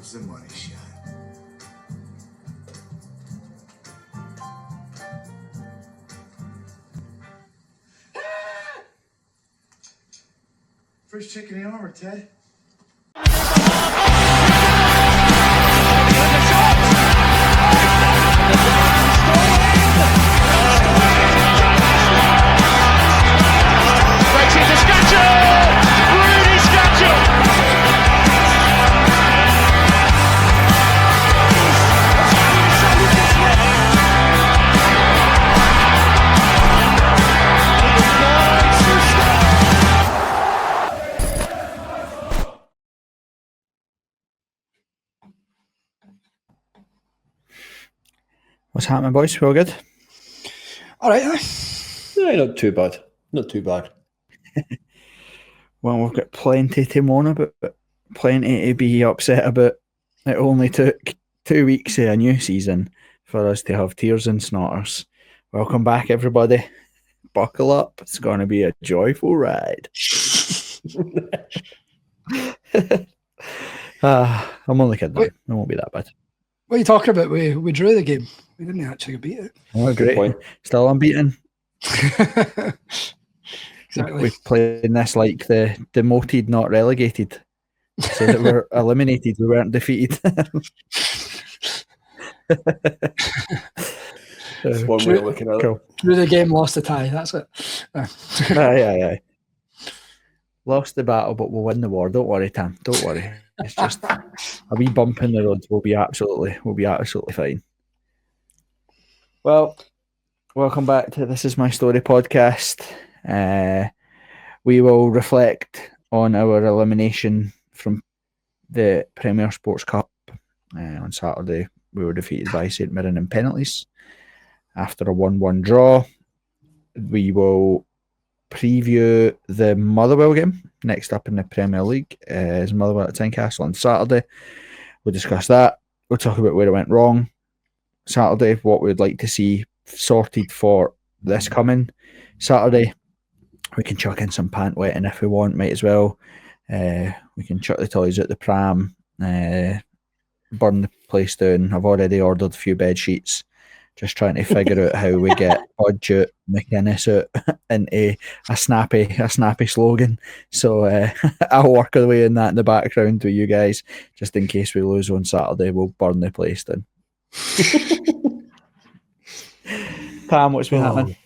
comes the money shot. First chick in the armor, Ted. What's happening, boys? We all good? All right. Yeah, not too bad. Not too bad. Well, we've got plenty to moan about, plenty to be upset about. It only took 2 weeks of a new season for us to have tears and snotters. Welcome back, everybody. Buckle up. It's going to be a joyful ride. I'm only kidding. It won't be that bad. What are you talking about? We drew the game. We didn't actually beat it. Oh, great. Still unbeaten. Exactly. We've played this like the demoted, not relegated. So that we're eliminated. We weren't defeated. That's one way of looking at it. Drew the game, lost the tie. That's it. Aye. Lost the battle, but we'll win the war. Don't worry, Tam. Don't worry. It's just a wee bump in the road. We'll be absolutely fine. Well, welcome back to This Is My Story podcast. We will reflect on our elimination from the Premier Sports Cup. On Saturday, we were defeated by St Mirren in penalties after a 1-1 draw. We will preview the Motherwell game next up in the Premier League. Is Motherwell at Tynecastle on Saturday. We'll discuss that. We'll talk about where it went wrong Saturday, what we'd like to see sorted for this coming Saturday. We can chuck in some pant wetting if we want, might as well. We can chuck the toys at the pram, burn the place down. I've already ordered a few bed sheets, just trying to figure out how we get budget McInnes out into a snappy slogan. So I'll work away in that in the background with you guys, just in case we lose on Saturday. We'll burn the place down. Pam, what's been happening?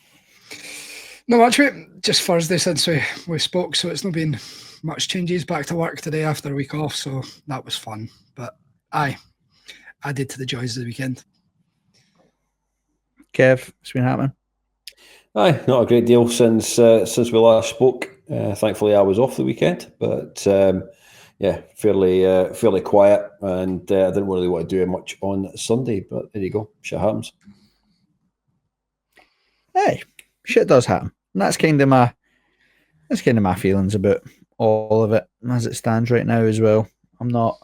No much, mate. Just Thursday since we spoke, so it's not been much changes. Back to work today after a week off, so that was fun. But added to the joys of the weekend. Kev, what's been happening? Aye, not a great deal since we last spoke. Thankfully, I was off the weekend, but fairly quiet, and I didn't really want to do much on Sunday. But there you go, shit happens. Hey, shit does happen. And that's kind of my feelings about all of it as it stands right now as well. I'm not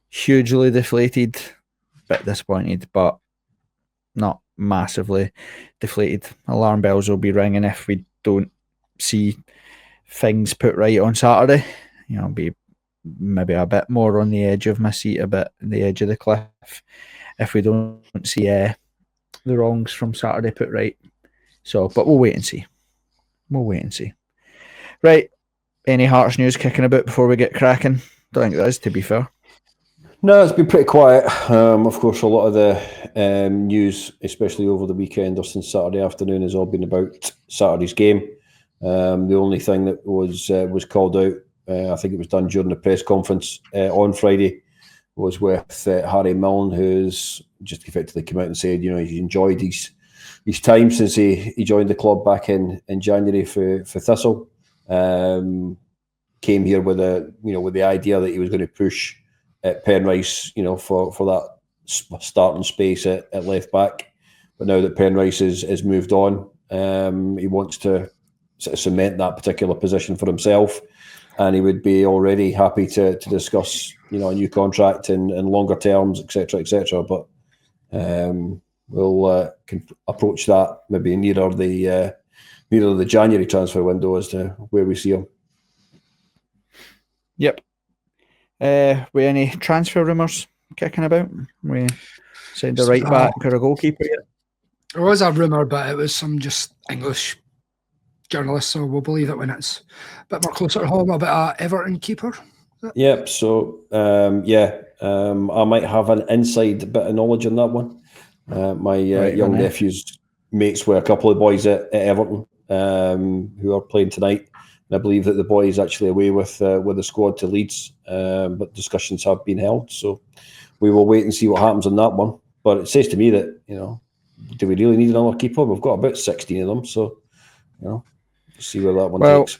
hugely deflated, a bit disappointed, but not massively deflated. Alarm bells will be ringing if we don't see things put right on Saturday. I'll be maybe a bit more on the edge of my seat, a bit on the edge of the cliff if we don't see the wrongs from Saturday put right. So, but we'll wait and see. Right. Any Hearts news kicking about before we get cracking? Don't think there is, to be fair. No, it's been pretty quiet. Of course, a lot of the news, especially over the weekend or since Saturday afternoon, has all been about Saturday's game. The only thing that was called out, I think it was done during the press conference on Friday, was with Harry Milne, who's just effectively come out and said, he enjoyed his time since he joined the club back in January for Thistle. Came here with the idea that he was going to push at Penrice, for that starting space at left back. But now that Penrice has moved on, he wants to sort of cement that particular position for himself, and he would be already happy to discuss, a new contract and longer terms, etc., etc. But we'll approach that maybe nearer the January transfer window as to where we see him. Yep. With any transfer rumours kicking about? We signed a right So, back or a goalkeeper yet? There was a rumour, but it was some just English journalists, so we'll believe it when it's a bit more closer to home about Everton keeper. Yep. So, I might have an inside bit of knowledge on that one. My young nephew's mates with a couple of boys at Everton who are playing tonight. And I believe that the boy is actually away with the squad to Leeds, but discussions have been held. So we will wait and see what happens on that one. But it says to me that, do we really need another keeper? We've got about 16 of them. So, see where that one takes.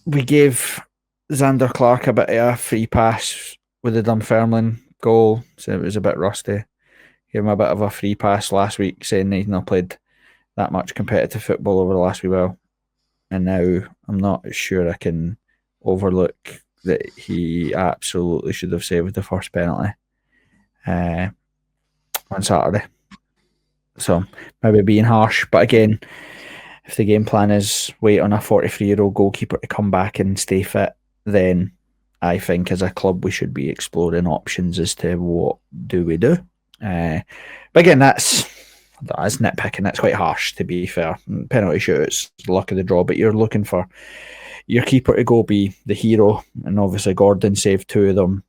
We gave Xander Clark a bit of a free pass with the Dunfermline goal, so it was a bit rusty. Gave him a bit of a free pass last week, saying he's not played that much competitive football over the last wee while. And now I'm not sure I can overlook that he absolutely should have saved the first penalty on Saturday. So maybe being harsh, but again, if the game plan is wait on a 43-year-old goalkeeper to come back and stay fit, then I think as a club we should be exploring options as to what do we do. But again, that's nitpicking. That's quite harsh, to be fair. Penalty shootouts, the luck of the draw, but you're looking for your keeper to go be the hero, and obviously Gordon saved 2 of them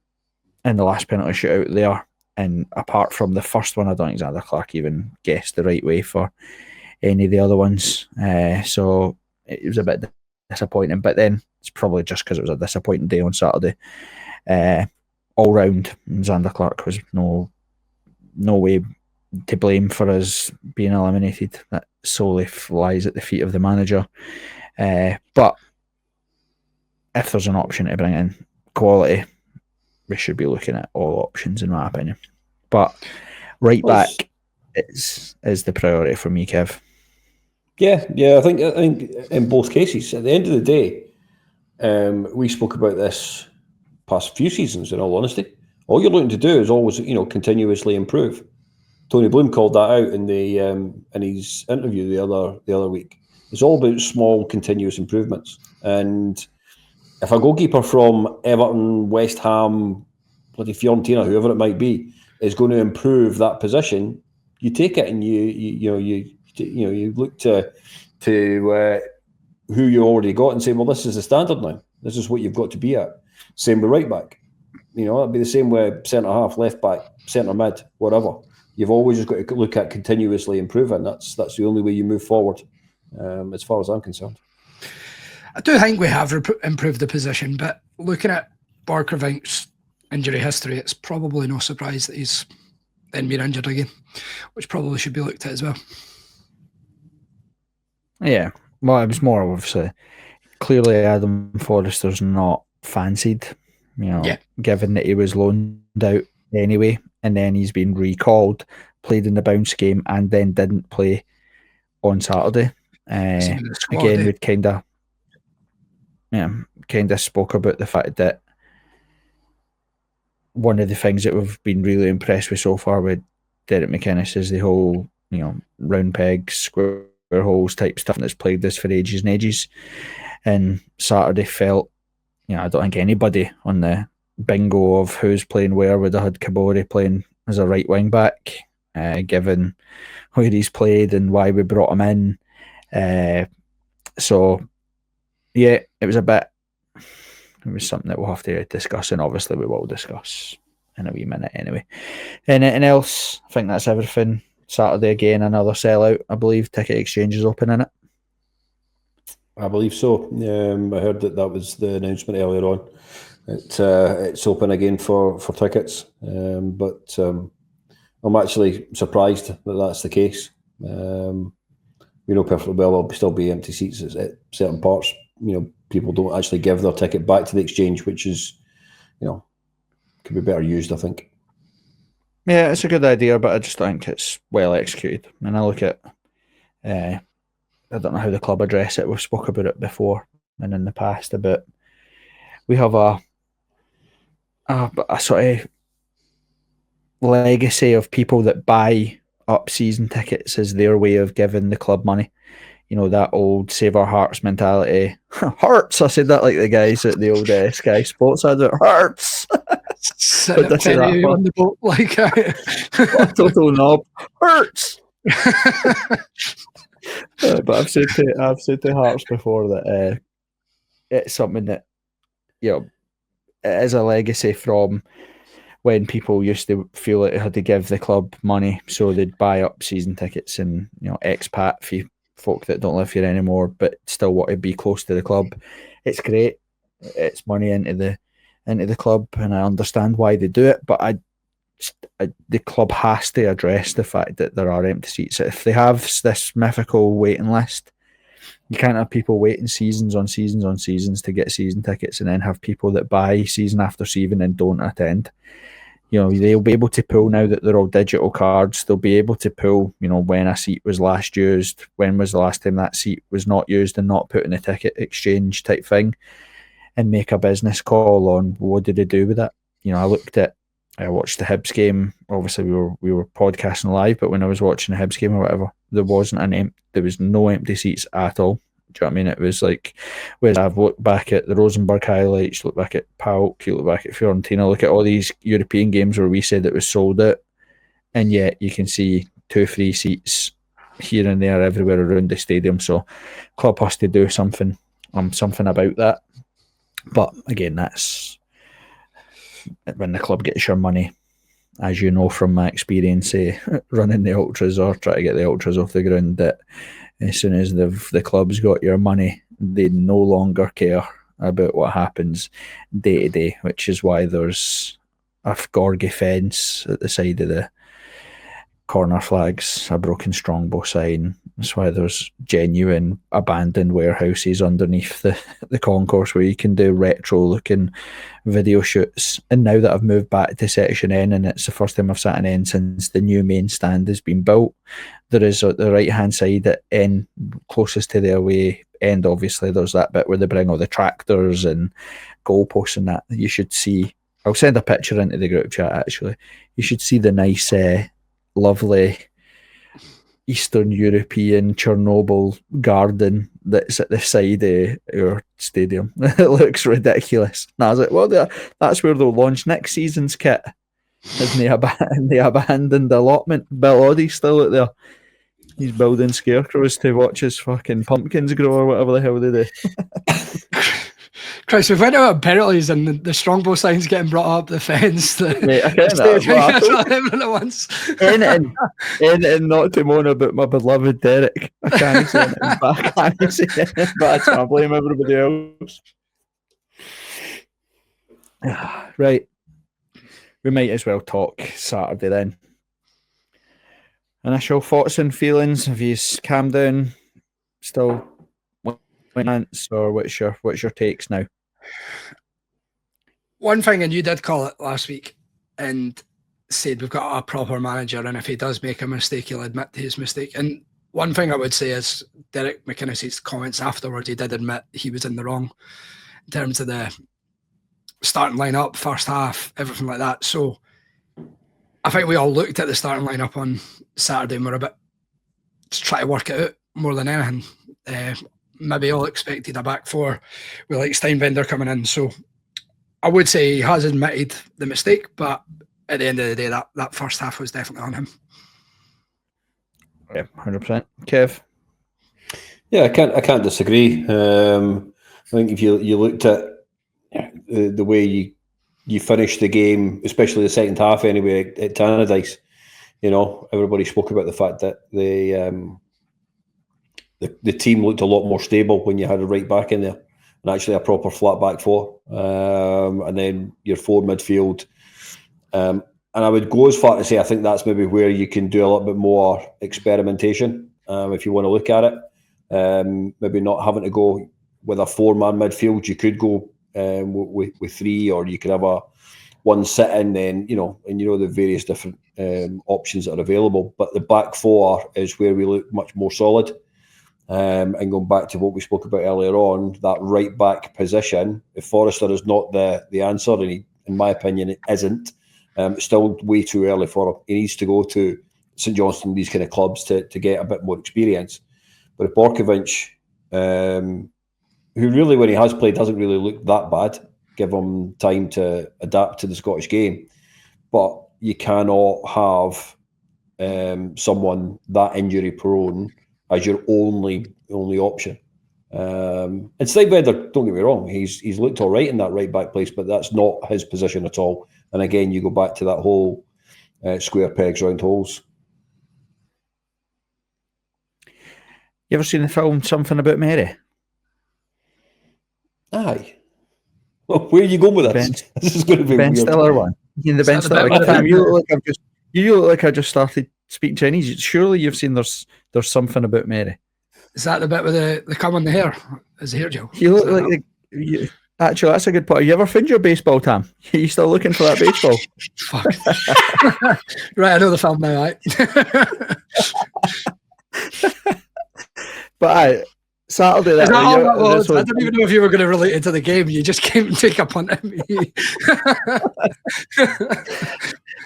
in the last penalty shootout there. And apart from the first one, I don't think Xander Clark even guessed the right way for any of the other ones. So it was a bit disappointing. But then it's probably just because it was a disappointing day on Saturday. All round, Xander Clark was no way to blame for us being eliminated. That solely lies at the feet of the manager. But if there's an option to bring in quality, we should be looking at all options, in my opinion. But right back is the priority for me, Kev. Yeah. I think in both cases, at the end of the day, we spoke about this past few seasons. In all honesty, all you're looking to do is always, continuously improve. Tony Bloom called that out in his interview the other week. It's all about small, continuous improvements. And if a goalkeeper from Everton, West Ham, bloody Fiorentina, whoever it might be, is going to improve that position, you take it and you look to who you already got and say, well, this is the standard now. This is what you've got to be at. Same with right back. It'd be the same with centre half, left back, centre mid, whatever. You've always just got to look at continuously improving. That's the only way you move forward, as far as I'm concerned. I do think we have improved the position, but looking at Borchgrevink's injury history, it's probably no surprise that he's then been injured again, which probably should be looked at as well. Yeah, well, it was more obviously. Clearly, Adam Forrester's not fancied, given that he was loaned out anyway, and then he's been recalled, played in the bounce game, and then didn't play on Saturday. Again, we'd kind of spoke about the fact that one of the things that we've been really impressed with so far with Derek McInnes is the whole, round pegs, square holes type stuff that's plagued us for ages and ages. And Saturday felt, I don't think anybody on the bingo of who's playing where would have had Kabore playing as a right wing back, given where he's played and why we brought him in. So, yeah, it was something that we'll have to discuss, and obviously we will discuss in a wee minute anyway. Anything else? I think that's everything. Saturday again, another sellout. I believe ticket exchange is open in it. I believe so. I heard that was the announcement earlier on. It's open again for tickets, but I'm actually surprised that that's the case. We know perfectly well there'll still be empty seats at certain parts. People don't actually give their ticket back to the exchange, which is, could be better used, I think. Yeah, it's a good idea, but I just think it's well executed. And I look at, I don't know how the club address it. We've spoke about it before and in the past about we have a sort of legacy of people that buy up season tickets as their way of giving the club money. that old save our hearts mentality. Hurts. I said that like the guys at the old Sky Sports advert. Hurts. Sitting What did I at say that Penny for? on the boat like What a total knob. Hurts. But I've said to Hearts before that it's something that it is a legacy from when people used to feel like they had to give the club money, so they'd buy up season tickets and expat folk that don't live here anymore, but still want to be close to the club. It's great. It's money into the club, and I understand why they do it. But the club has to address the fact that there are empty seats. If they have this mythical waiting list, you can't have people waiting seasons on seasons on seasons to get season tickets, and then have people that buy season after season and don't attend. They'll be able to pull now that they're all digital cards. They'll be able to pull, when a seat was last used, when was the last time that seat was not used and not put in a ticket exchange type thing, and make a business call on what did they do with that. I watched the Hibs game. Obviously, we were podcasting live, but when I was watching the Hibs game or whatever, there was no empty seats at all. Do you know what I mean? It was like, whereas I've looked back at the Rosenborg highlights, look back at PAOK, you look back at Fiorentina, look at all these European games where we said it was sold out, and yet you can see 2-3 seats here and there everywhere around the stadium. So, club has to do something about that. But again, that's when the club gets your money, as you know from my experience running the Ultras or trying to get the Ultras off the ground, that as soon as the club's got your money, they no longer care about what happens day to day, which is why there's a Gorgie fence at the side of the corner flags, a broken Strongbow sign. That's why there's genuine abandoned warehouses underneath the concourse where you can do retro looking video shoots. And now that I've moved back to Section N, and it's the first time I've sat in N since the new main stand has been built, there is at the right hand side at N, closest to the away end, obviously there's that bit where they bring all the tractors and goalposts and that. You should see, I'll send a picture into the group chat actually. You should see the nice lovely Eastern European Chernobyl garden that's at the side of our stadium. It looks ridiculous. And I was like, well, that's where they'll launch next season's kit. And they abandoned the allotment. Bill Oddie's still out there. He's building scarecrows to watch his fucking pumpkins grow or whatever the hell they do. Christ, we've went out of penalties and the Strongbow sign's getting brought up the fence. Mate, I can't anything not to moan about my beloved Derek. I can't say anything back. I can't say anything bad, so I blame everybody else. Right. We might as well talk Saturday then. Initial thoughts and feelings. Have you calmed down? Still minutes, or what's your takes now? One thing, and you did call it last week and said we've got a proper manager, and if he does make a mistake, he'll admit to his mistake. And one thing I would say is Derek McInnes's comments afterwards, he did admit he was in the wrong in terms of the starting lineup, first half, everything like that. So I think we all looked at the starting lineup on Saturday and we're a bit to try to work it out more than anything. Maybe all expected a back four with like Steinbender coming in. So I would say he has admitted the mistake, but at the end of the day, that first half was definitely on him. Yeah, 100%. Kev? Yeah, I can't disagree. I think if you looked at the way you finished the game, especially the second half anyway, at Tannadice, everybody spoke about the fact that the team looked a lot more stable when you had a right back in there, and actually a proper flat back four, and then your four midfield. And I would go as far to say I think that's maybe where you can do a little bit more experimentation if you want to look at it. Maybe not having to go with a 4-man midfield. You could go with three, or you could have a one sit in, then the various different options that are available. But the back four is where we look much more solid. And going back to what we spoke about earlier on, that right back position, if Forrester is not the answer, and he, in my opinion, it isn't, it's still way too early for him. He needs to go to St Johnstone, these kind of clubs, to get a bit more experience. But Borkovic, who really, when he has played, hasn't really looked that bad. Give him time to adapt to the Scottish game. But you cannot have someone that injury prone as your only option. And Steinbender, don't get me wrong, he's looked all right in that right back place, but that's not his position at all. And again, you go back to that whole square pegs round holes. You ever seen the film Something About Mary? Aye. Well, where are you going with this? This is going to be Ben weird. Stiller one. The Ben Stiller. Tam, you look like I just started speaking Chinese. Surely you've seen there's Something About Mary. Is that the bit with the cum on the hair? Is the hair gel? You look like actually, that's a good point. Have you ever found your baseball, Tam? Are you still looking for that baseball? Fuck. Right, I know the film now, right? But Saturday, Is that all that was? I didn't even know if you were going to relate it to the game. You just came and take a punt at me.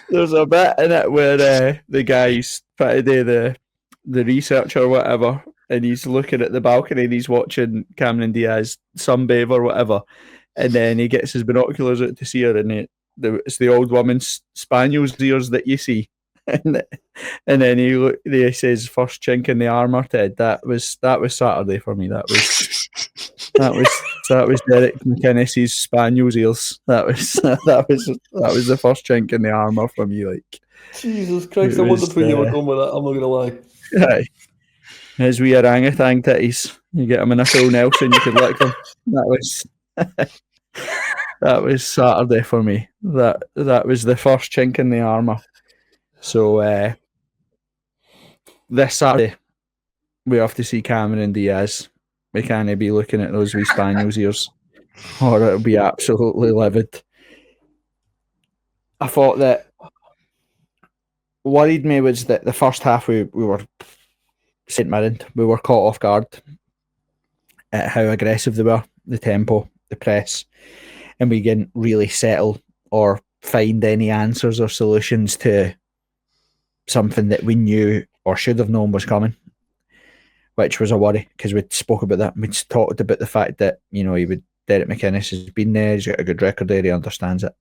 There's a bit in it where the guy's trying to do the research or whatever, and he's looking at the balcony and he's watching Cameron Diaz sunbathe or whatever, and then he gets his binoculars out to see her, and it's the old woman's Spaniel's ears that you see. And then he says first chink in the armour, Ted. That was Saturday for me. That was Derek McInnes's Spaniel's ears. That was the first chink in the armour for me. Like, Jesus Christ, I wondered where you were going with that. I'm not gonna lie. Aye. His wee orangutan titties. You get him in a full Nelson, you could lick them. That was Saturday for me. That was the first chink in the armour. So this Saturday we have to see Cameron Diaz. We can't be looking at those wee Spaniel's ears, or it'll be absolutely livid. I thought that worried me was that the first half we were St Mirren. We were caught off guard at how aggressive they were, the tempo, the press, and we didn't really settle or find any answers or solutions to something that we knew or should have known was coming, which was a worry because we'd spoke about that. We'd talked about the fact that, Derek McInnes has been there, he's got a good record there, he understands it.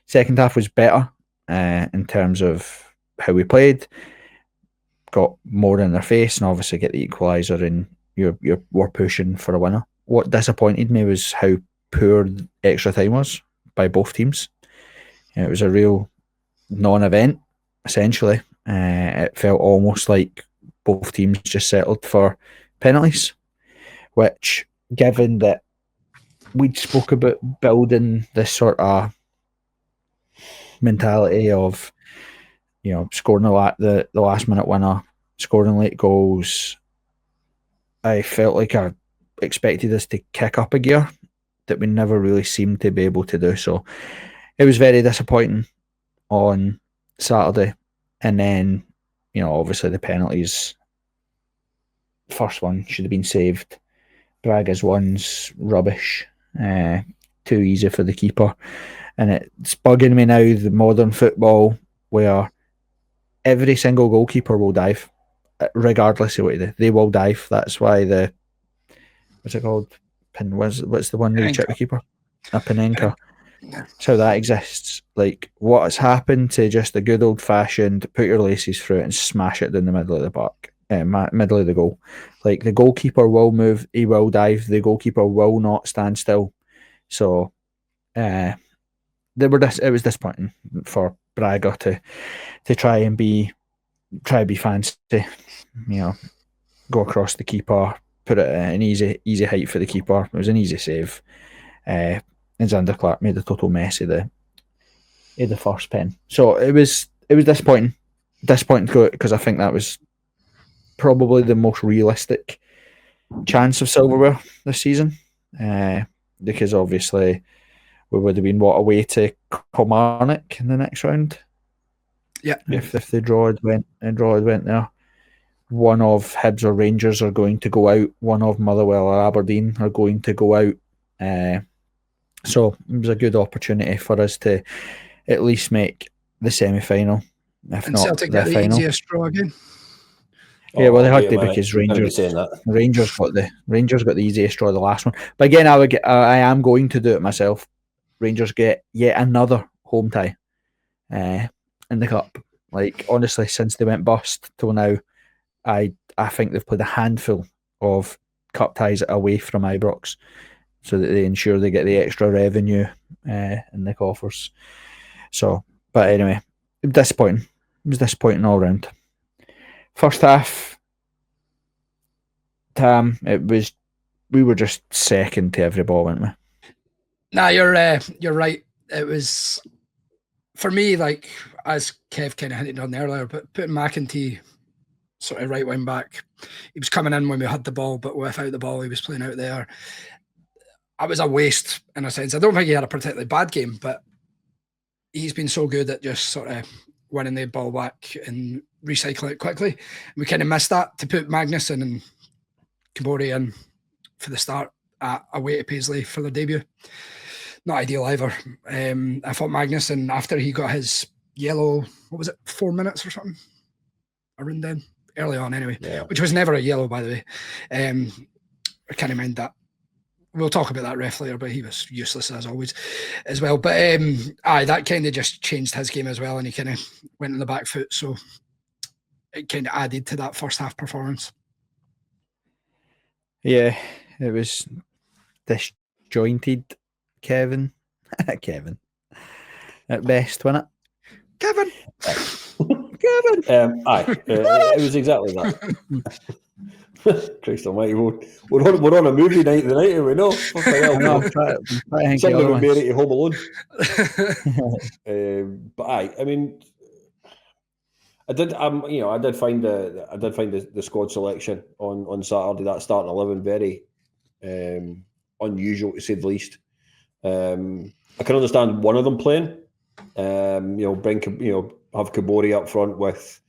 Second half was better in terms of how we played, got more in their face, and obviously get the equaliser, and we're pushing for a winner. What disappointed me was how poor extra time was by both teams. It was a real non-event, essentially. It felt almost like both teams just settled for penalties, which, given that we'd spoke about building this sort of mentality of, scoring the last minute winner, scoring late goals, I felt like I expected us to kick up a gear that we never really seemed to be able to do. So it was very disappointing on Saturday. And then, obviously the penalties, first one should have been saved. Braga's one's rubbish. Too easy for the keeper. And it's bugging me now, the modern football, where every single goalkeeper will dive, regardless of what they do. They will dive. That's why what's it called? What's the one who check the keeper? A Panenka. That's how that exists. Like, what has happened to just a good old fashioned put your laces through it and smash it down the middle of the park, middle of the goal. Like, the goalkeeper will move, he will dive, the goalkeeper will not stand still. So it was disappointing for Braga to try and be fancy, go across the keeper, put it at an easy height for the keeper. It was an easy save. And Xander Clark made a total mess of the first pen. So it was disappointing. Disappointing because I think that was probably the most realistic chance of silverware this season. Because obviously we would have been away to Kilmarnock in the next round. Yeah. If the draw had went there. One of Hibs or Rangers are going to go out. One of Motherwell or Aberdeen are going to go out. So it was a good opportunity for us to at least make the semi-final, if not Celtic the final. Easiest draw again. Yeah, well, they had wait a to minute, because you're gonna be saying Rangers that. Rangers got the easiest draw the last one. But again, I am going to do it myself. Rangers get yet another home tie in the cup. Like honestly, since they went bust till now, I think they've played a handful of cup ties away from Ibrox, so that they ensure they get the extra revenue in the coffers. So, but anyway, disappointing. It was disappointing all round. First half, Tam, we were just second to every ball, weren't we? Nah, you're right. It was, for me, like as Kev kind of hinted on earlier, but putting McEntee sort of right wing back, he was coming in when we had the ball, but without the ball, he was playing out there. It was a waste in a sense. I don't think he had a particularly bad game, but he's been so good at just sort of winning the ball back and recycling it quickly. And we kind of missed that to put Magnussen and Kabori in for the start away to Paisley for their debut. Not ideal either. I thought Magnussen, after he got his yellow, what was it, 4 minutes or something? Around then, early on anyway, which was never a yellow, by the way. I can't mind that. We'll talk about that ref later, but he was useless as always as well. But that kind of just changed his game as well, and he kind of went on the back foot. So it kind of added to that first half performance. Yeah, it was disjointed, Kevin. Kevin. At best, wasn't it? Kevin! Kevin! It was exactly that. Christ almighty, we're on a movie night tonight, are we? No, somebody would be ready to Home Alone. But I mean, I did find the squad selection on Saturday, that starting 11, very unusual to say the least. I can understand one of them playing. Have Kabori up front with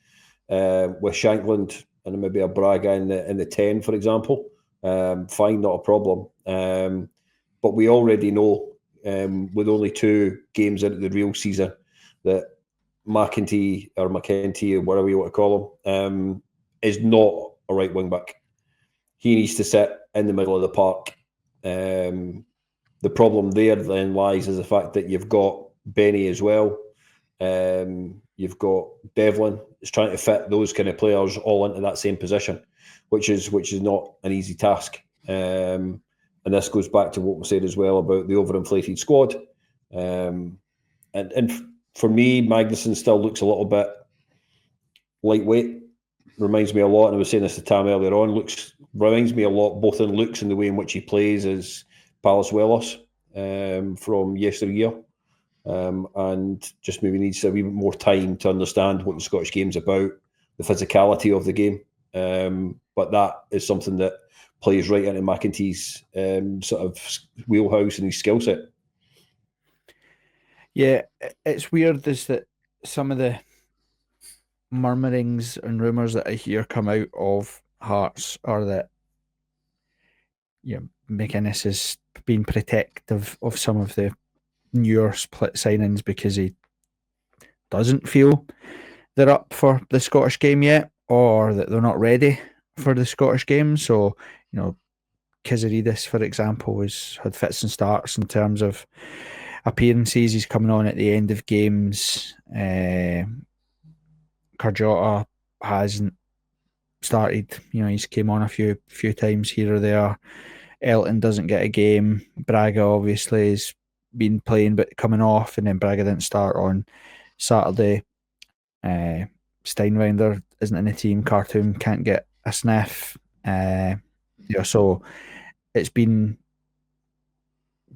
Shankland and maybe a Braga in the 10, for example. Fine, not a problem. But we already know, with only 2 games into the real season, that McEntee or whatever you want to call him, is not a right wing back. He needs to sit in the middle of the park. The problem there then lies is the fact that you've got Benny as well. You've got Devlin. It's trying to fit those kind of players all into that same position, which is not an easy task. And this goes back to what we said as well about the overinflated squad. And for me, Magnussen still looks a little bit lightweight. Reminds me a lot, and I was saying this to Tam earlier on, reminds me a lot, both in looks and the way in which he plays, as Palazuelos from yesteryear. And just maybe needs a wee bit more time to understand what the Scottish game's about, the physicality of the game. But that is something that plays right into McEntee's sort of wheelhouse and his skill set. Yeah, it's weird is that some of the murmurings and rumours that I hear come out of Hearts are that McInnes has been protective of some of the newer split signings because he doesn't feel they're up for the Scottish game yet, or that they're not ready for the Scottish game. So, Kizaridis, for example, had fits and starts in terms of appearances. He's coming on at the end of games. Carjota hasn't started. He's came on a few times here or there. Elton doesn't get a game. Braga obviously has been playing but coming off, and then Braga didn't start on Saturday. Steinwender isn't in the team. Khartoum can't get a sniff. So it's been.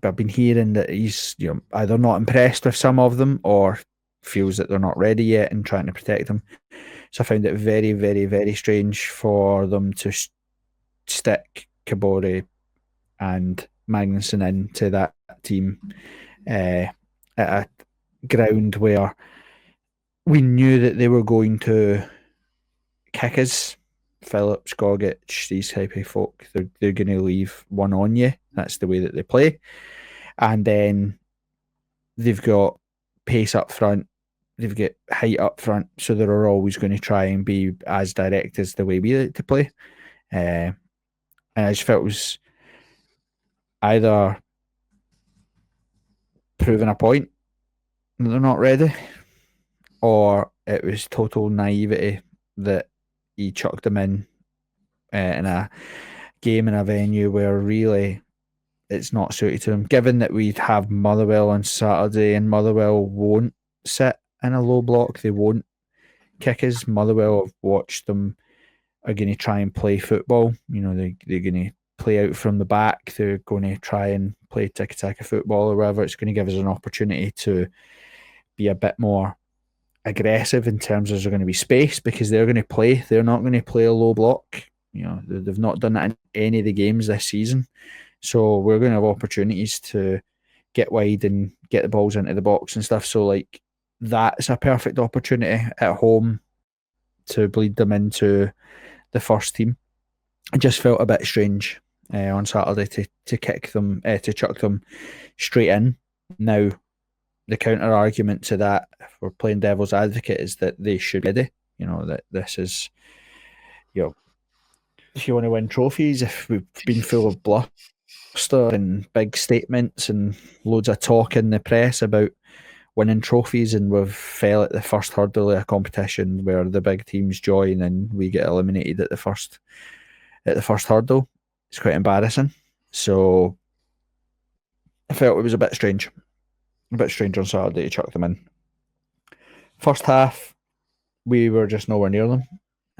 I've been hearing that he's either not impressed with some of them or feels that they're not ready yet and trying to protect them. So I found it very, very, very strange for them to stick Kabori and Magnussen into that team at a ground where we knew that they were going to kick us. Phillips, Gogic, these type of folk, they're going to leave one on you. That's the way that they play. And then they've got pace up front. they've got height up front, so they're always going to try and be as direct as the way we like to play. And I just felt it was either proving a point that they're not ready, or it was total naivety that he chucked them in a game in a venue where really it's not suited to them. Given that we'd have Motherwell on Saturday, and Motherwell won't sit in a low block, they won't kick us. Motherwell, have watched them, are going to try and play football. You know, they're going to play out from the back. They're going to try and play tiki-taka football or whatever. It's going to give us an opportunity to be a bit more aggressive in terms of there's going to be space, because they're going to play. They're not going to play a low block. You know, they've not done that in any of the games this season. So we're going to have opportunities to get wide and get the balls into the box and stuff. So like, that's a perfect opportunity at home to bleed them into the first team. It just felt a bit strange on Saturday to kick them, to chuck them straight in. Now, the counter argument to that, if we're playing devil's advocate, is that they should be ready. You know, that this is, you know, if you want to win trophies, if we've been full of bluster and big statements and loads of talk in the press about winning trophies, and we've fell at the first hurdle of a competition where the big teams join and we get eliminated at the first hurdle, it's quite embarrassing. So I felt it was a bit strange on Saturday to chuck them in. First half, we were just nowhere near them.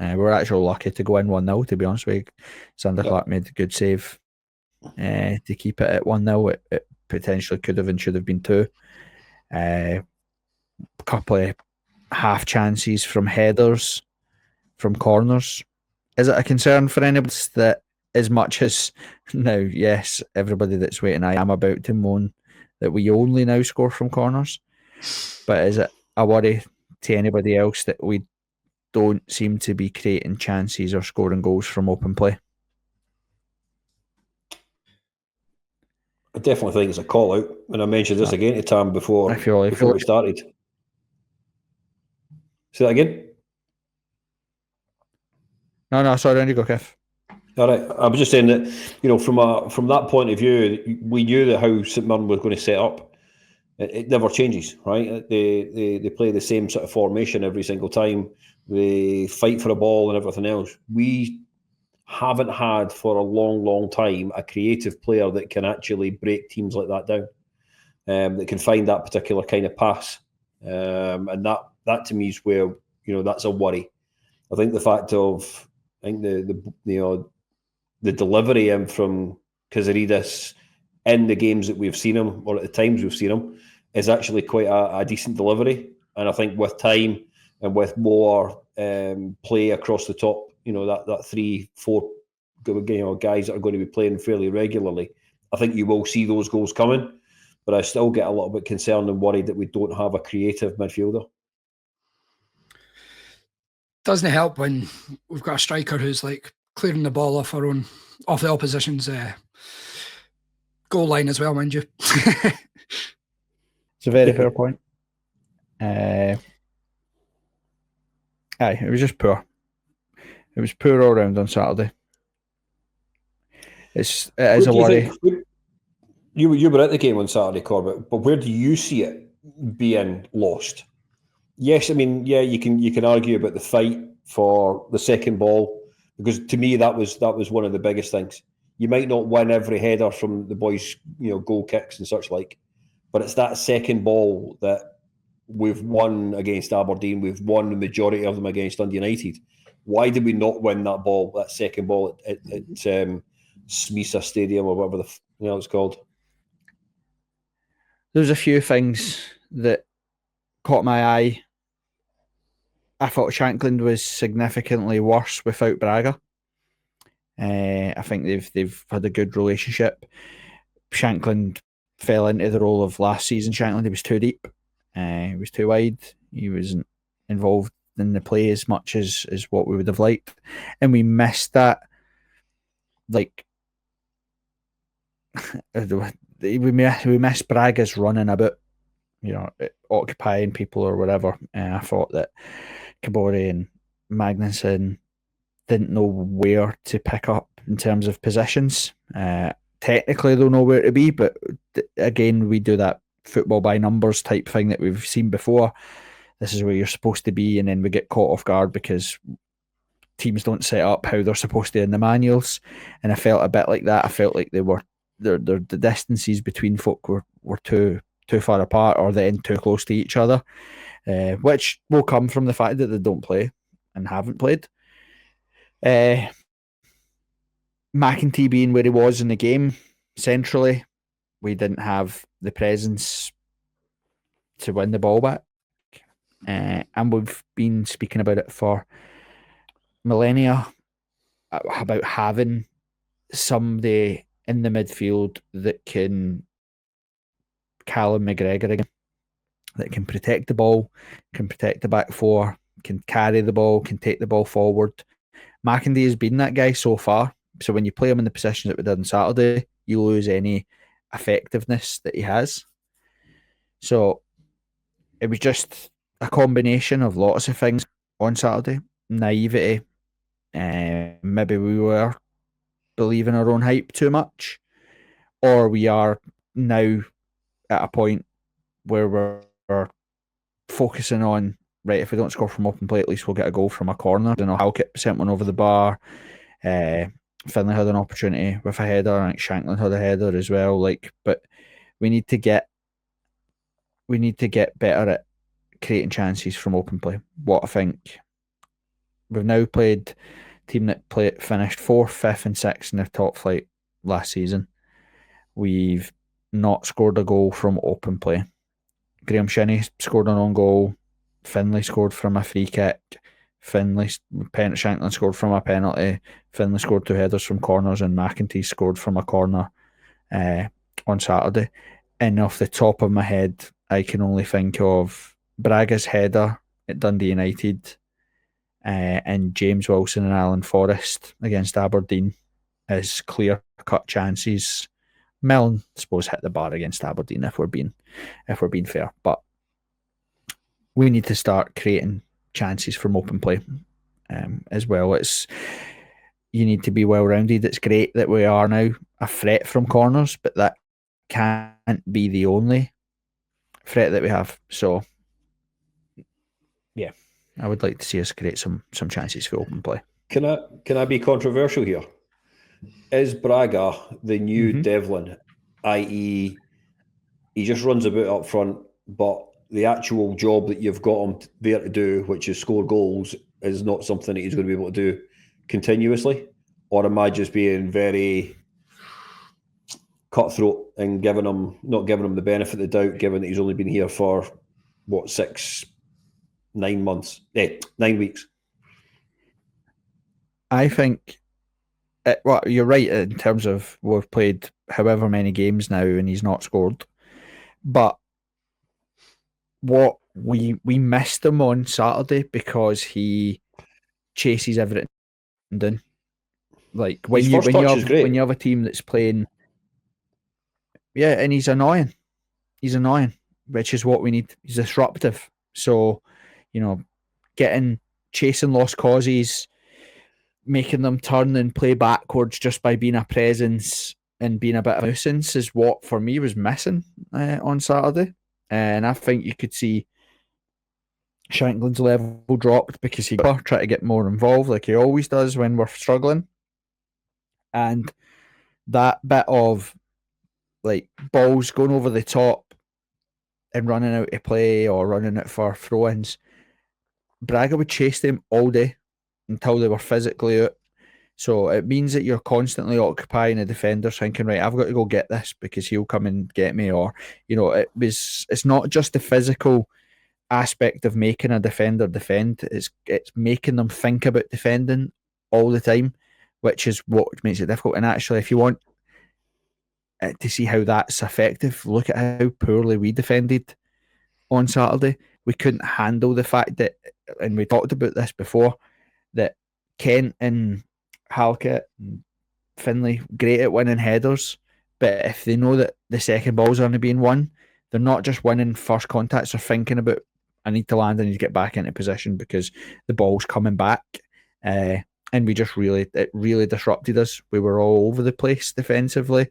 We were actually lucky to go in 1-0, to be honest with you. Sander Clark made a good save to keep it at 1-0. It potentially could have and should have been 2. A couple of half chances from headers, from corners. Is it a concern for anybody that, as much as now, yes, everybody that's waiting, I am about to moan that we only now score from corners, but is it a worry to anybody else that we don't seem to be creating chances or scoring goals from open play? I definitely think it's a call out, and I mentioned this again to Tam before we started. Say that again. No, sorry, on you go, Kev. All right, I was just saying that, you know, from that point of view, we knew that how St Mirren was going to set up. It never changes, right? They play the same sort of formation every single time. They fight for a ball and everything else. We haven't had for a long time a creative player that can actually break teams like that down, that can find that particular kind of pass, and that to me is where, you know, that's a worry. I think the fact of, I think the delivery in from Casaridis in the games that we've seen him, or at the times we've seen him, is actually quite a decent delivery. And I think with time and with more play across the top, you know, that 3-4 guys that are going to be playing fairly regularly, I think you will see those goals coming. But I still get a little bit concerned and worried that we don't have a creative midfielder. Doesn't help when we've got a striker who's like clearing the ball off the opposition's goal line as well, mind you. It's a very fair point. It was just poor. It was poor all round on Saturday. It is a worry. You were at the game on Saturday, Corbett, but where do you see it being lost? Yes, I mean, yeah, you can argue about the fight for the second ball, because to me that was one of the biggest things. You might not win every header from the boys, you know, goal kicks and such like, but it's that second ball that we've won against Aberdeen. We've won the majority of them against Dundee United. Why did we not win that second ball at Smisa Stadium, or whatever it's called? There's a few things that caught my eye. I thought Shankland was significantly worse without Braga. I think they've had a good relationship. Shankland fell into the role of last season. Shankland, he was too deep. He was too wide. He wasn't involved in the play as much as what we would have liked. And we missed that. Like, we missed Braga's running about. occupying people or whatever. I thought that Kabore and Magnussen didn't know where to pick up in terms of positions. Technically, they'll know where to be, but again, we do that football by numbers type thing that we've seen before. This is where you're supposed to be, and then we get caught off guard because teams don't set up how they're supposed to in the manuals. And I felt a bit like that. I felt like the distances between folk were too far apart, or then too close to each other, which will come from the fact that they don't play and haven't played. McEntee being where he was in the game centrally, we didn't have the presence to win the ball back. And we've been speaking about it for millennia, about having somebody in the midfield that can Callum McGregor again, that can protect the ball, can protect the back four, can carry the ball, can take the ball forward. McEntee has been that guy so far. So when you play him in the positions that we did on Saturday, you lose any effectiveness that he has. So it was just a combination of lots of things on Saturday. Naivety. Maybe we were believing our own hype too much. Or we are now at a point where we're focusing on, right, if we don't score from open play, at least we'll get a goal from a corner. I don't know, Halkett sent one over the bar. Finlay had an opportunity with a header. I think Shanklin had a header as well. But we need to get better at creating chances from open play. What I think we've now played a team that finished 4th, 5th, and 6th in the top flight last season. We've not scored a goal from open play. Graham Shinnie scored an own goal. Finlay scored from a free kick. Shanklin scored from a penalty. Finlay scored 2 headers from corners, and McEntee scored from a corner on Saturday. And off the top of my head, I can only think of Braga's header at Dundee United and James Wilson and Alan Forrest against Aberdeen as clear-cut chances. Milne, I suppose, hit the bar against Aberdeen if we're being fair, but we need to start creating chances from open play as well. You need to be well-rounded. It's great that we are now a threat from corners, but that can't be the only threat that we have. So, yeah, I would like to see us create some chances for open play. Can I be controversial here? Is Braga the new Devlin, i.e., he just runs about up front, but the actual job that you've got him there to do, which is score goals, is not something that he's going to be able to do continuously? Or am I just being very cutthroat and not giving him the benefit of the doubt, given that he's only been here for 9 months, 9 weeks? I think, you're right in terms of we've played however many games now and he's not scored. But what we missed him on Saturday because he chases everything down. Like when you have a team that's playing, yeah, and he's annoying. He's annoying, which is what we need. He's disruptive. So, chasing lost causes, making them turn and play backwards just by being a presence and being a bit of a nuisance is what for me was missing on Saturday. And I think you could see Shanklin's level dropped because he tried to get more involved like he always does when we're struggling. And that bit of balls going over the top and running out to play or running it for throw-ins, Braga would chase them all day until they were physically out. So it means that you're constantly occupying a defender thinking, right, I've got to go get this because he'll come and get me. Or, it's not just the physical aspect of making a defender defend. It's making them think about defending all the time, which is what makes it difficult. And actually, if you want to see how that's effective, look at how poorly we defended on Saturday. We couldn't handle the fact that, and we talked about this before, that Kent and Halkett and Finlay great at winning headers, but if they know that the second ball's only being won, they're not just winning first contacts, they're thinking about, I need to land, I need to get back into position because the ball's coming back. And we just it really disrupted us. We were all over the place defensively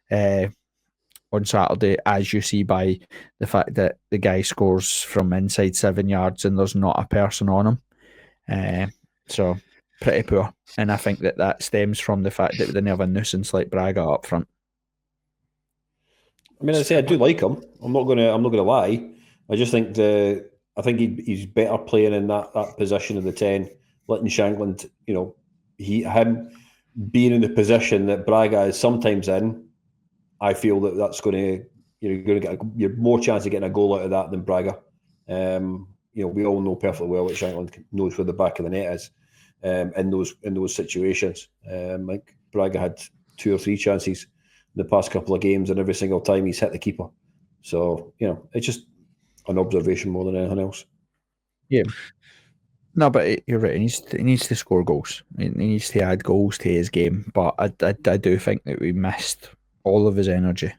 on Saturday, as you see by the fact that the guy scores from inside 7 yards and there's not a person on him. So pretty poor. And I think that stems from the fact that we didn't have a nuisance like Braga up front. I mean, I say I do like him. I'm not gonna lie. I just think he's better playing in that position of the 10, letting Shankland, him being in the position that Braga is sometimes in. I feel that's going to you're going to get you're more chance of getting a goal out of that than Braga. We all know perfectly well that Shankland knows where the back of the net is in those situations. I think Braga had 2 or 3 chances in the past couple of games, and every single time he's hit the keeper. So it's just an observation more than anything else. Yeah. No, but you're right. He needs to score goals. He needs to add goals to his game. But I do think that we missed all of his energy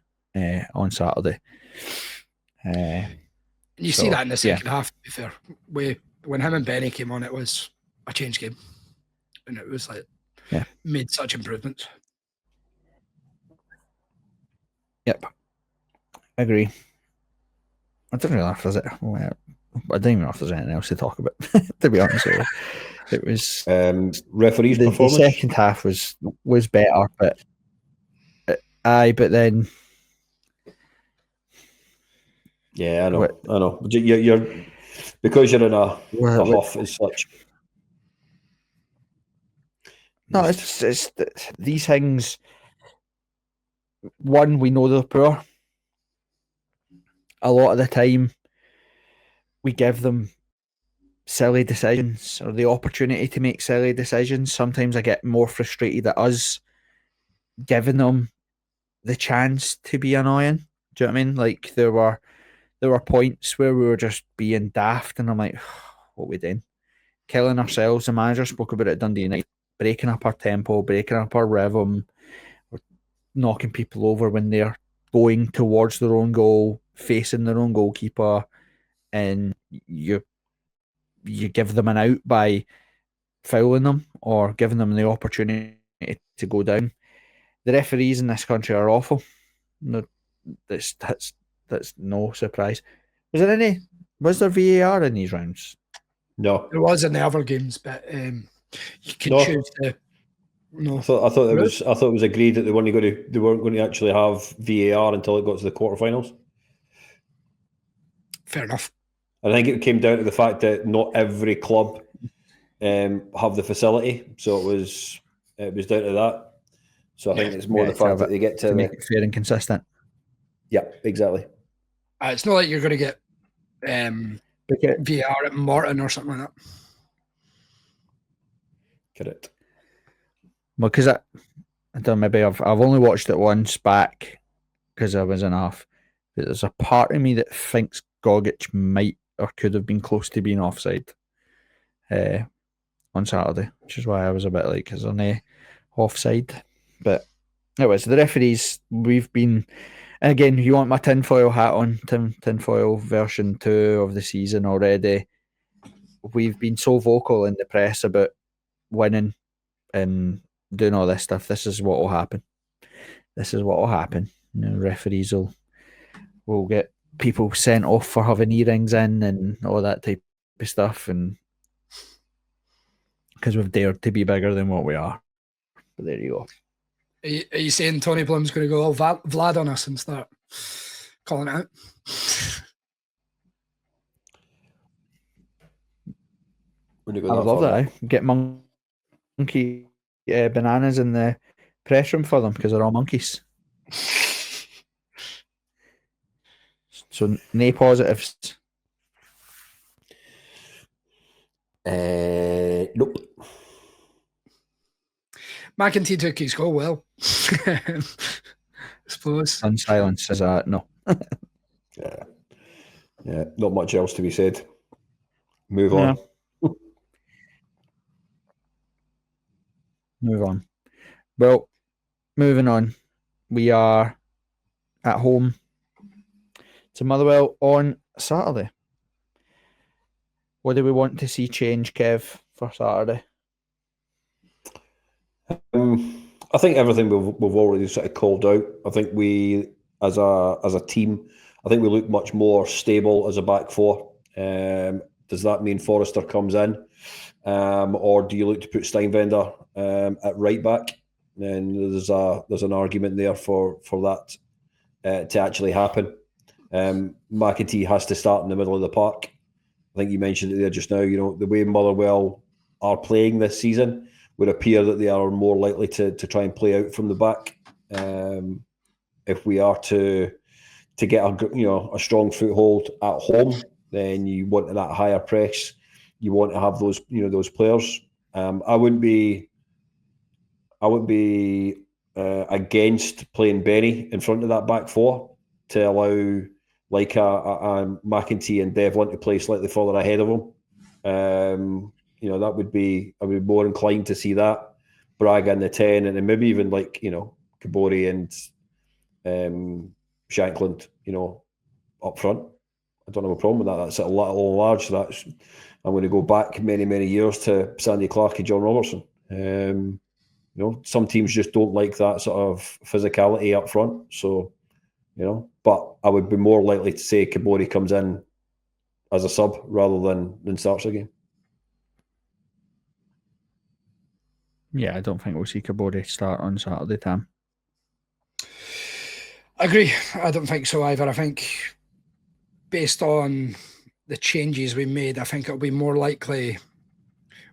on Saturday. You see that in the second half, to be fair. When him and Benny came on, it was a change game. And it was made such improvements. Yep. I agree. I don't really know if there's I don't even know if there's anything else to talk about, to be honest with you. It was referee's performance. The second half was better, but but then I know. You're because you're in a huff as such. No, it's these things. One, we know they're poor. A lot of the time, we give them silly decisions or the opportunity to make silly decisions. Sometimes I get more frustrated at us giving them the chance to be annoying. Do you know what I mean? Like there were points where we were just being daft, and I'm like, what are we doing? Killing ourselves. The manager spoke about it at Dundee United, breaking up our tempo, breaking up our rhythm, knocking people over when they're going towards their own goal, facing their own goalkeeper, and you give them an out by fouling them or giving them the opportunity to go down. The referees in this country are awful. No, that's no surprise. Was there VAR in these rounds? No, there was in the other games, but you can choose to. No, I thought it was agreed that they weren't going to actually have VAR until it got to the quarterfinals. Fair enough. I think it came down to the fact that not every club have the facility, so it was down to that. So I think it's more the fact that they get to make it fair and consistent. Yeah, exactly. It's not like you're going to get VAR at Morton or something like that. Correct. Well, because I don't know, maybe I've only watched it once back because I was enough. But there's a part of me that thinks Gogic might or could have been close to being offside on Saturday, which is why I was a bit like, is there no offside? But anyways, the referees, we've been, and again, you want my tinfoil hat on, tinfoil version 2 of the season already. We've been so vocal in the press about winning and doing all this stuff. This is what will happen. Referees will get people sent off for having earrings in and all that type of stuff, and because we've dared to be bigger than what we are. But there you go. Are you saying Tony Bloom's going to go all Vlad on us and start calling it out? I would love that. Get monkey bananas in the press room for them because they're all monkeys. So, no positives. Nope. McEntee took his goal well. I suppose. And silence says no. Yeah, not much else to be said. Move on. Move on. Well, moving on. We are at home to Motherwell on Saturday. What do we want to see change, Kev, for Saturday? I think everything we've already sort of called out. I think we, as a team, I think we look much more stable as a back four. Does that mean Forrester comes in, or do you look to put Steinvender at right back? And there's an argument there for that to actually happen. McEntee has to start in the middle of the park. I think you mentioned it there just now. You know, the way Motherwell are playing this season would appear that they are more likely to try and play out from the back. If we are to get a strong foothold at home, then you want that higher press. You want to have those players. I wouldn't be against playing Benny in front of that back four to allow like a McEntee and Devlin to play slightly further ahead of him. That would be, I would be more inclined to see that. Braga in the 10, and then maybe even like, Kabori and Shankland, up front. I don't have a problem with that. That's a little large. So I'm going to go back many, many years to Sandy Clark and John Robertson. Some teams just don't like that sort of physicality up front. So, but I would be more likely to say Kabori comes in as a sub rather than starts a game. Yeah, I don't think we'll see Kabori start on Saturday, Tam. I agree. I don't think so either. I think based on the changes we made, I think it'll be more likely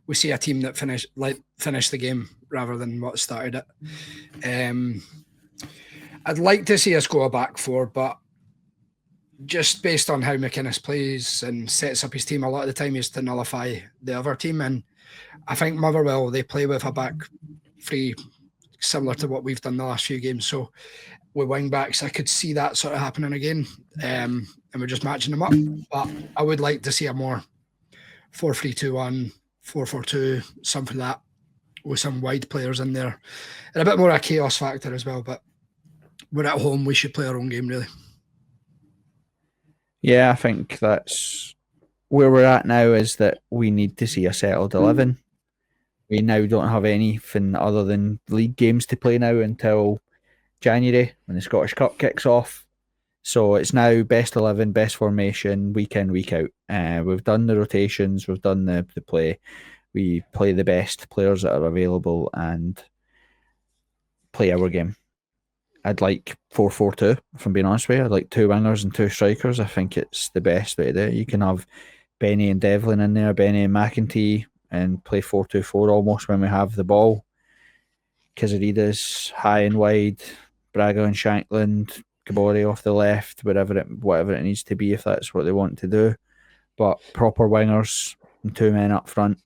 we see a team that finish the game rather than what started it. I'd like to see us go a back four, but just based on how McInnes plays and sets up his team, a lot of the time is to nullify the other team. And I think Motherwell, they play with a back three similar to what we've done the last few games. So with wing backs, I could see that sort of happening again. And we're just matching them up. But I would like to see a more 4-3-2-1, 4-4-2, something like that, with some wide players in there. And a bit more a chaos factor as well. But we're at home, we should play our own game, really. Yeah, I think that's where we're at now, is that we need to see a settled 11. We now don't have anything other than league games to play now until January when the Scottish Cup kicks off. So it's now best 11, best formation, week in, week out. We've done the rotations, we've done the play. We play the best players that are available and play our game. I'd like 4-4-2, if I'm being honest with you. I'd like 2 wingers and 2 strikers. I think it's the best way to do it. You can have Benny and Devlin in there, Benny and McEntee, and play 4-2-4 almost when we have the ball. Kizarides high and wide, Braga and Shankland, Kabori off the left, whatever it needs to be, if that's what they want to do. But proper wingers and 2 men up front,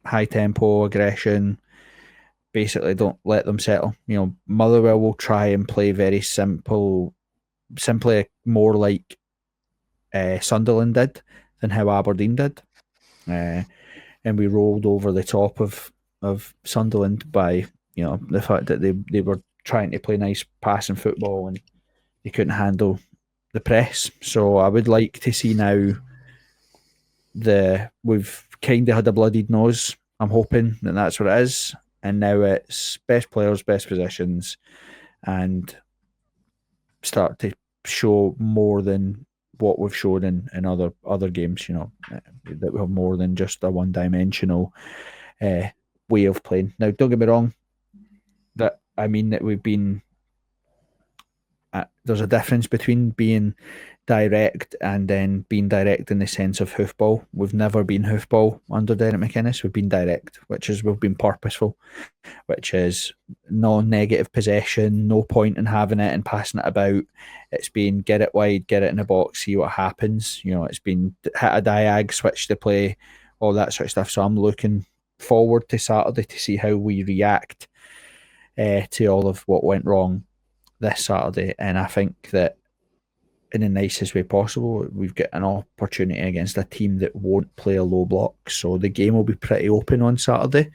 high tempo, aggression. Basically, don't let them settle. Motherwell will try and play very simply more like Sunderland did than how Aberdeen did. And we rolled over the top of Sunderland by the fact that they were trying to play nice passing football and they couldn't handle the press. So I would like to see now we've kind of had a bloodied nose. I'm hoping that that's what it is. And now it's best players, best positions, and start to show more than what we've shown in other games, that we have more than just a one-dimensional way of playing. Now, don't get me wrong, that we've been... there's a difference between being direct and then being direct in the sense of hoofball. We've never been hoofball under Derek McInnes. We've been direct, we've been purposeful, which is non-negative possession, no point in having it and passing it about. It's been get it wide, get it in the box, see what happens. It's been hit a diag, switch the play, all that sort of stuff. So I'm looking forward to Saturday to see how we react to all of what went wrong this Saturday. And I think that in the nicest way possible, we've got an opportunity against a team that won't play a low block. So the game will be pretty open on Saturday.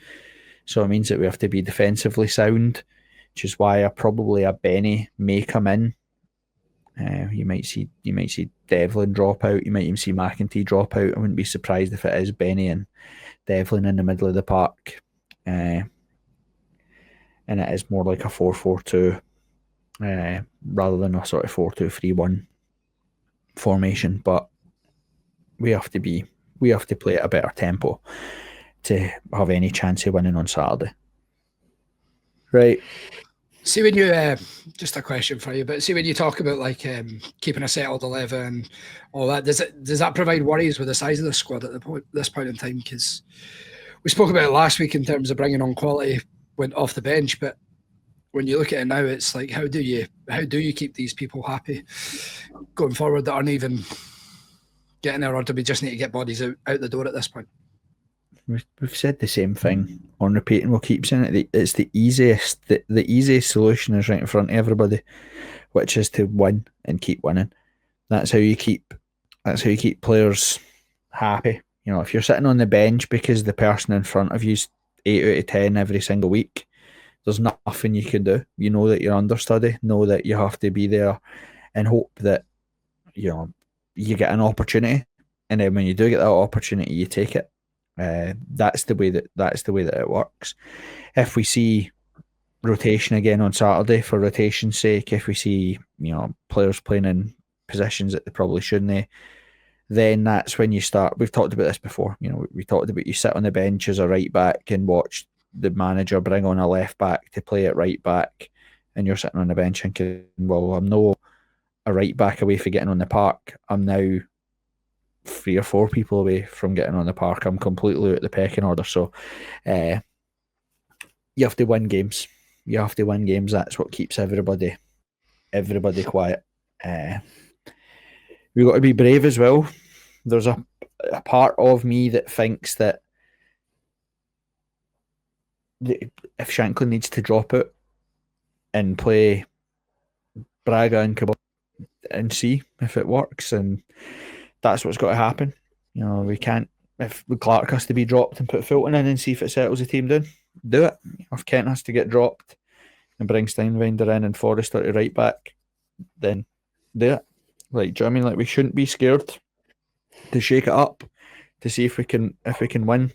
So it means that we have to be defensively sound, which is why probably a Benny may come in You might see Devlin drop out. You might even see McEntee drop out. I wouldn't be surprised if it is Benny and Devlin in the middle of the park, and it is more like a 4-4-2 rather than a sort of 4-2-3-1 formation. But we have to play at a better tempo to have any chance of winning on Saturday. Right. See, when you just a question for you, but see, when you talk about like keeping a settled 11, all that, does that provide worries with the size of the squad at this point in time? Because we spoke about it last week in terms of bringing on quality went off the bench, but when you look at it now, it's like how do you keep these people happy going forward that aren't even getting there, or do we just need to get bodies out the door at this point? We've said the same thing on repeat, and we'll keep saying it. It's the easiest. The easiest solution is right in front of everybody, which is to win and keep winning. That's how you keep players happy. You know, if you're sitting on the bench because the person in front of you's 8 out of 10 every single week, there's nothing you can do. You know that you're understudy. Know that you have to be there, and hope that you get an opportunity. And then when you do get that opportunity, you take it. That's the way that it works. If we see rotation again on Saturday for rotation's sake, if we see players playing in positions that they probably shouldn't, then that's when you start. We've talked about this before. We talked about you sit on the bench as a right back and watch the manager bring on a left back to play at right back, and you're sitting on the bench thinking, well, I'm no a right back away from getting on the park. I'm now 3 or 4 people away from getting on the park. I'm completely out the pecking order. So you have to win games. That's what keeps everybody quiet. We've got to be brave as well. There's a part of me that thinks that if Shankland needs to drop it and play Braga and Cabot and see if it works, and that's what's got to happen. We can't, if Clark has to be dropped and put Fulton in and see if it settles the team down, do it. If Kent has to get dropped and bring Steinwender in and Forrester to right back, then do it. Like, do you know what I mean? Like, we shouldn't be scared to shake it up to see if we can win.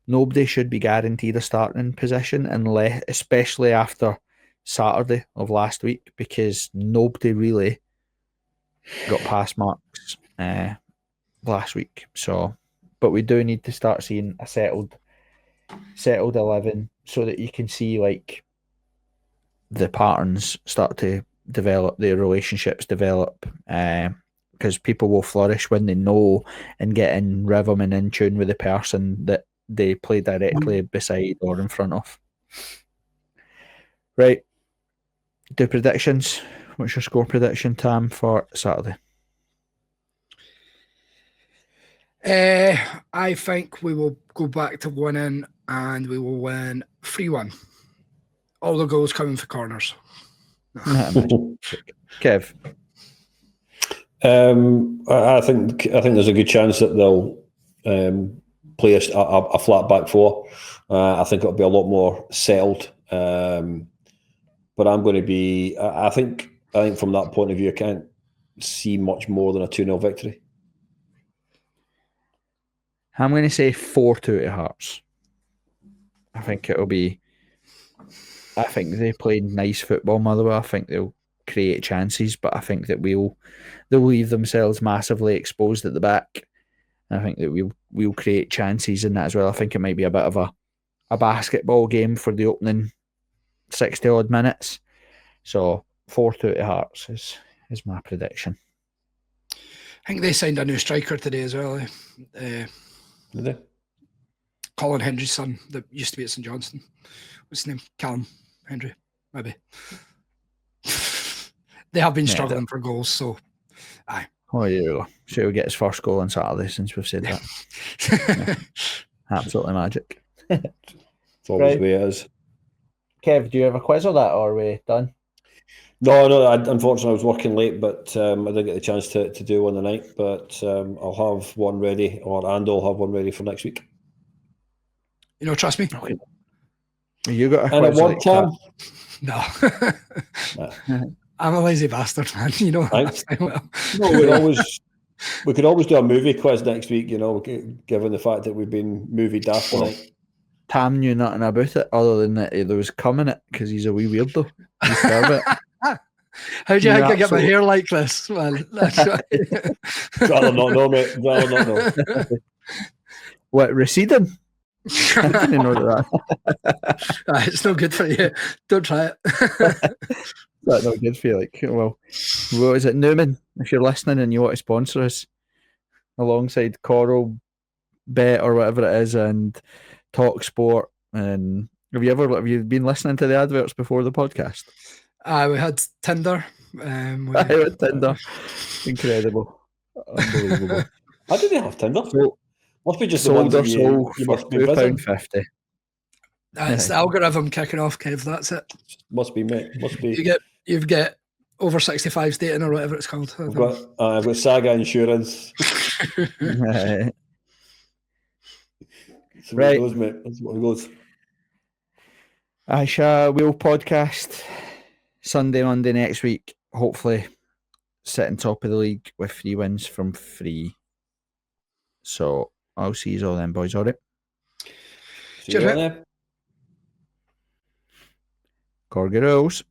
Nobody should be guaranteed a starting position unless, especially after Saturday of last week, because nobody really got pass marks last week. So, but we do need to start seeing a settled 11 so that you can see like the patterns start to develop, the relationships develop, because people will flourish when they know and get in rhythm and in tune with the person that they play directly beside or in front of. Right. Do predictions. What's your score prediction, Tam, for Saturday? I think we will go back to winning, and we will win 3-1. All the goals coming for corners. Kev? I think there's a good chance that they'll play a flat back four. I think it'll be a lot more settled. But I'm going to be. I think from that point of view, I can't see much more than a 2-0 victory. I'm going to say 4-2 to Hearts. I think it'll be. I think they played nice football, Motherwell. I think they'll create chances, but I think that they'll leave themselves massively exposed at the back. And I think that we'll create chances in that as well. I think it might be a bit of a basketball game for the opening 60 odd minutes. So 4-2 to Hearts is my prediction. I think they signed a new striker today as well. Did they? Colin Hendry's son that used to be at St Johnstone. What's his name? Callum Hendry, maybe. They have been struggling for goals, so aye. Oh, here we go. So he'll get his first goal on Saturday since we've said that. Absolutely magic. It's always the way it is. Kev, do you have a quiz or that, or are we done? No. Unfortunately, I was working late, but I didn't get the chance to do one tonight. But I'll have one ready, and I'll have one ready for next week. Trust me. Okay. You got a and quiz at one time? No. I'm a lazy bastard, man. You know Thanks. that well. No, we could always do a movie quiz next week. Given the fact that we've been movie daft tonight. Tam knew nothing about it other than that there was cum in it because he's a wee weirdo. He's pervert. How do you think I get my absolute- hair like this, man? That's right. Rather not know, mate. Rather not know. What, receding? I didn't know that. It's no good for you. Don't try it. That's not good for you. Like, well, what is it, Newman? If you're listening and you want to sponsor us alongside Coral Bet or whatever it is, and Talk Sport, and have you been listening to the adverts before the podcast? We had Tinder. I had Tinder. Incredible, unbelievable. I didn't have Tinder. So, Must be just the sold ones or that sold you for must be busy. £2.50. It's the algorithm kicking off, Kev. That's it. Must be, mate. Must be. You get over 65s dating or whatever it's called. I've got Saga Insurance. Right. That's what it goes, mate. That's what it goes. We'll podcast Sunday, Monday next week. Hopefully, sitting top of the league with 3 wins from 3. So I'll see you all then, boys. All right. See you Cheers, there. Corgi rules.